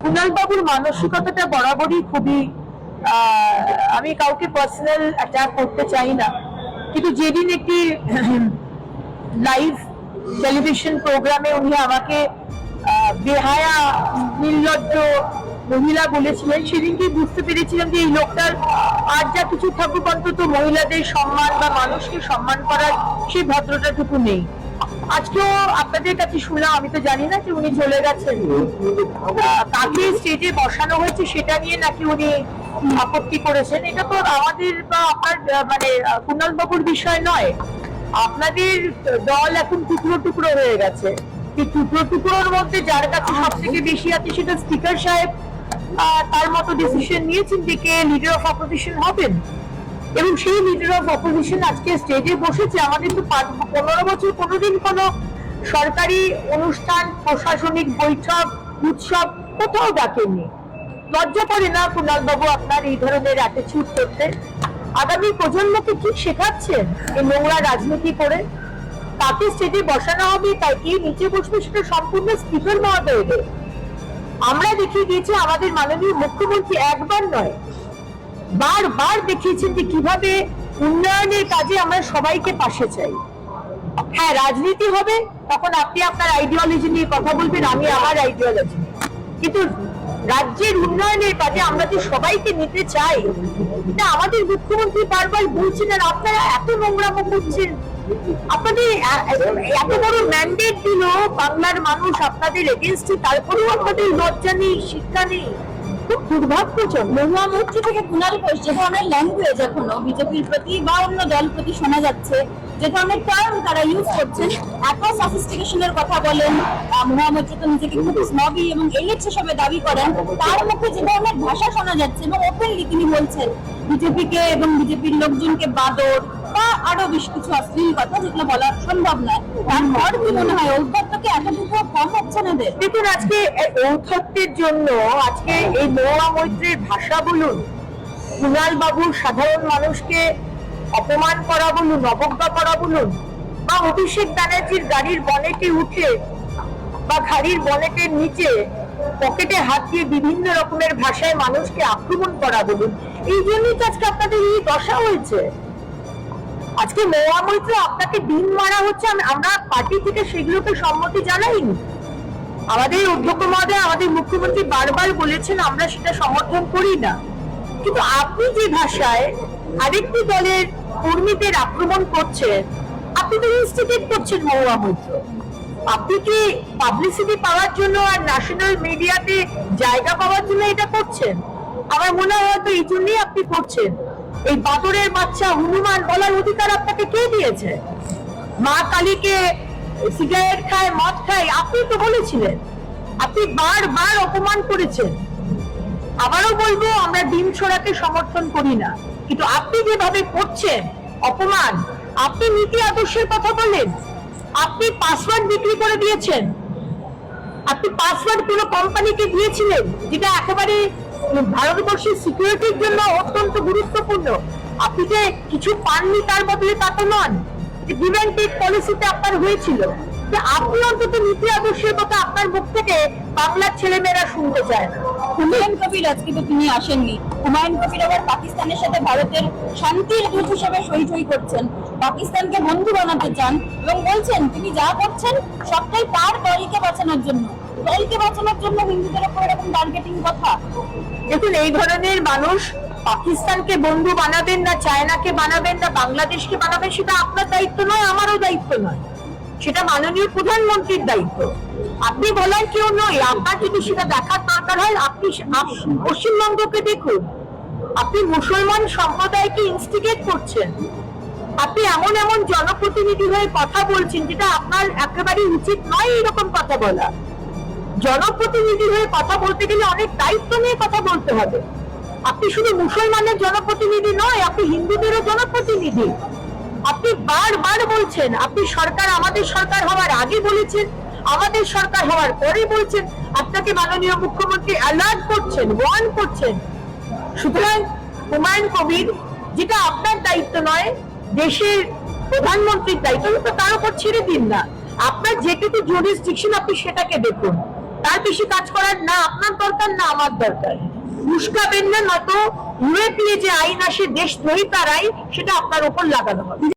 কুণাল বাবুর মানসিকতাটা বরাবরই খুবই আমি কাউকে পার্সোনাল অ্যাটাক করতে চাই না, কিন্তু যেদিন একটি লাইভ টেলিভিশন প্রোগ্রামে উনি আমাকে বেহায়া নির্লজ্জ মহিলা বলেছিলেন, সেদিনকে বুঝতে পেরেছিলাম যে এই লোকটার আর যা কিছু থাকুক অন্তত মহিলাদের সম্মান বা মানুষকে সম্মান করার সেই ভদ্রতাটুকু নেই। আজকেও আপনাদের কাছে শুনলাম, আমি তো জানি না যে উনি চলে গেছেন, কাকে স্টেজে বসানো হয়েছে সেটা নিয়ে নাকি উনি আপত্তি করেছেন। এটা তো আমাদের বা আপনার মানে কুণাল বাবুর বিষয় নয়। আপনাদের দল এখন টুকরো টুকরো হয়ে গেছে, এই টুকরো টুকরোর মধ্যে যার কাছে সব থেকে বেশি আছে সেটা স্পিকার সাহেব তার মতো ডিসিশন নিয়েছেন যে কে লিডার অফ অপোজিশন হবেন, এবং সেই লিডার অফ অপোজিশন আজকে স্টেজে বসেছে। আমাদের তো 15 বছর কোনোদিন কোনো সরকারি অনুষ্ঠান, প্রশাসনিক বৈঠক, উৎসব কোথাও ডাকেননি। লজ্জা করে না কুণাল বাবু আপনার এই ধরনের অ্যাটিটিউড করতে? আগামী প্রজন্মকে কি শেখাচ্ছেন এই নোংরা রাজনীতি করে? তাকে স্টেজে বসানো হবে, তাই কি নিচে বসবে সেটা সম্পূর্ণ স্পিকার মহোদয়দের। আমরা দেখিয়ে দিয়েছি আমাদের মাননীয় মুখ্যমন্ত্রী একবার নয় বারবার দেখিয়েছেন যে কিভাবে উন্নয়নের কাজে আমরা সবাইকে পাশে চাই। হ্যাঁ, রাজনীতি হবে, তখন আপনি আপনার আইডিওলজি নিয়ে কথা বলবেন, আমি আমার আইডিওলজি, কিন্তু রাজ্যের উন্নয়নের কাজে আমরা যে সবাইকে নিতে চাই এটা আমাদের মুখ্যমন্ত্রী বারবার বলছেন। আর আপনারা এত নোংরামো করছেন, আপনাদের এত বড় ম্যান্ডেট দিল বাংলার মানুষ আপনাদের এগেনস্টে, তারপরেও আপনাদের লজ্জা নেই, শিক্ষা নেই, খুব দুর্ভাগ্যজনক। মহামন্ত্রী থেকে কুণাল ঘোষ যে ধরনের ল্যাঙ্গুয়েজ এখনো বিজেপির প্রতি বা অন্য দল প্রতি শোনা যাচ্ছে, যে ধরনের টার্ম তারা ইউজ করছেন, এত সফিস্টিকেশনের কথা বলেন, মহামন্ত্রী তো নিজেকে খুব স্নবি এবং এলিট হিসেবে দাবি করেন, তার মুখে যে ধরনের ভাষা শোনা যাচ্ছে এবং ওপেনলি তিনি বলছেন বিজেপিকে এবং বিজেপির লোকজনকে বাদর বা আরো বেশ কিছু অশ্লীল কথা যেগুলো বলা সম্ভব নয়, তারপর কি মনে হয় ঔদ্ধত্যকে এতটুকু কম হচ্ছে না? দেখুন, আজকে ঔদ্ধত্যের জন্য আজকে এই মহুয়া মৈত্রীর ভাষা বলুন, কুণাল বাবুর সাধারণ মানুষকে অপমান করা বলুন, অবজ্ঞা করা বলুন, বা অভিষেক ব্যানার্জির গাড়ির বনেটে উঠে বা গাড়ির বনেটের নিচে পকেটে হাত দিয়ে বিভিন্ন রকমের ভাষায় মানুষকে আক্রমণ করা বলুন, এই জন্যই তো আজকে আপনাদের এই দশা হয়েছে। আজকে মহুয়া মৈত্র আপনাকে ডিম মারা হচ্ছে, আমরা পার্টি থেকে সেগুলোকে সম্মতি জানাইনি। আমাদের অধ্যক্ষ মহোদয়, আমাদের মুখ্যমন্ত্রী বারবার বলেছেন আমরা সেটা সমর্থন করি না, কিন্তু আপনি যে ভাষায় আরেকটি দলের কর্মীদের আক্রমণ করছেন, আপনি তো ইনস্টিগেট করছেন মহুয়া মৈত্র। আপনি কি পাবলিসিটি পাওয়ার জন্য আর ন্যাশনাল মিডিয়াতে জায়গা পাওয়ার জন্য এটা করছেন? আমার মনে হয় হয়তো এই জন্যই আপনি করছেন। এই বাদরের বাচ্চা হনুমান বলার অধিকার আপনাকে কে দিয়েছে? মা কালীকে সিগারেট খায়, মদ খায়, আপনি তো বলেছিলেন। আপনি বারবার অপমান করেছেন। আবারও বলবো, আমরা ডিম ছোড়াকে সমর্থন করি না, কিন্তু আপনি যেভাবে করছেন অপমান, আপনি নীতি আদর্শের কথা বলেন, আপনি পাসওয়ার্ড বিক্রি করে দিয়েছেন, আপনি পাসওয়ার্ড কোনো কোম্পানিকে দিয়েছিলেন যেটা একেবারে ভারতবর্ষের সিকিউরিটির জন্য অত্যন্ত গুরুত্বপূর্ণ। আপনি যে কিছু পাননি তার বদলে তা তো নন, গিভ অ্যান্ড টেক পলিসিতে আপনার হয়েছিল। আপনি অন্তত নীতি আদর্শের কথা আপনার মুখ থেকে বাংলার ছেলেমেয়েরা শুনতে চায় না। হুমায়ুন কবির আজকে তো তিনি আসেননি। হুমায়ুন কবির আবার পাকিস্তানের সাথে ভারতের শান্তির দূত হিসেবে সই করছেন, পাকিস্তানকে বন্ধু বানাতে চান এবং বলছেন তিনি যা করছেন সবটাই তার দলকে বাঁচানোর জন্য। দলকে বাঁচানোর জন্য হিন্দুদের উপর এরকম টার্গেটিং কথা। দেখুন, এই ধরনের মানুষ পাকিস্তানকে বন্ধু বানাবেন না, চায়নাকে বানাবেন না, বাংলাদেশকে বানাবেন, সেটা আপনার দায়িত্ব নয়, আমারও দায়িত্ব নয়, সেটা মাননীয় প্রধানমন্ত্রীর দায়িত্ব। আপনি বলেন কেউ নয়, আপনার যদি সেটা দেখার দরকার হয় আপনি পশ্চিমবঙ্গকে দেখুন। আপনি মুসলমান সম্প্রদায়কে ইনস্টিগেট করছেন, আপনি এমন এমন জনপ্রতিনিধি হয়ে কথা বলছেন যেটা আপনার একেবারে উচিত নয় এরকম কথা বলা। জনপ্রতিনিধি হয়ে কথা বলতে গেলে অনেক দায়িত্ব নিয়ে কথা বলতে হবে। আপনি শুধু মুসলমানের জনপ্রতিনিধি নয়, আপনি হিন্দুদেরও জনপ্রতিনিধি। আপনি বারবার বলছেন আপনি সরকার, আমাদের সরকার হওয়ার আগে বলেছেন, আমাদের সরকার হওয়ার পরে বলছেন, আপনাকে মাননীয় মুখ্যমন্ত্রী অ্যালার্ট করছেন, ওয়ার্ন করছেন। সুতরাং হুমায়ুন কবির, যেটা আপনার দায়িত্ব নয়, দেশের প্রধানমন্ত্রীর দায়িত্ব, তো তার উপর ছেড়ে দিন না। আপনার যেটুকু জুরিসডিকশন আপনি সেটাকে দেখুন, তার বেশি কাজ করার না আপনার দরকার না আমার দরকার। উস্কাবেন না, নয়তো উড়ে দিয়ে যে আইন আসে দেশদ্রোহিতার আইন, সেটা আপনার উপর লাগানো হবে।